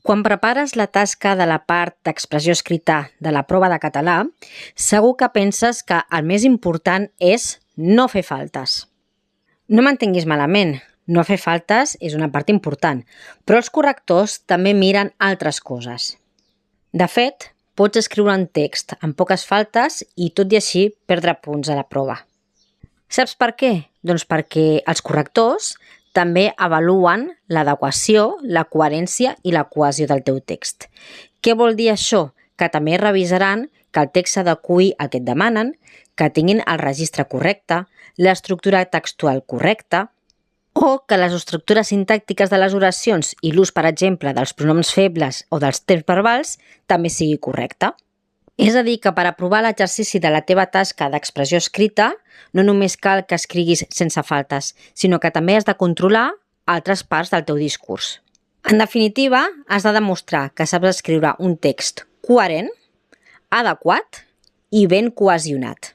Quan prepares la tasca de la part d'expressió escrita de la prova de català, segur que penses que el més important és no fer faltes. No m'entenguis malament, no fer faltes és una part important, però els correctors també miren altres coses. De fet, pots escriure un text amb poques faltes i tot i així perdre punts a la prova. Saps per què? Doncs perquè els correctors també avaluen l'adequació, la coherència i la cohesió del teu text. Què vol dir això? Que també revisaran que el text s'adeqüi al que et demanen, que tinguin el registre correcte, l'estructura textual correcta, o que les estructures sintàctiques de les oracions i l'ús, per exemple, dels pronoms febles o dels temps verbals també sigui correcte. És a dir, que per aprovar l'exercici de la teva tasca d'expressió escrita no només cal que escriguis sense faltes, sinó que també has de controlar altres parts del teu discurs. En definitiva, has de demostrar que saps escriure un text coherent, adequat i ben cohesionat.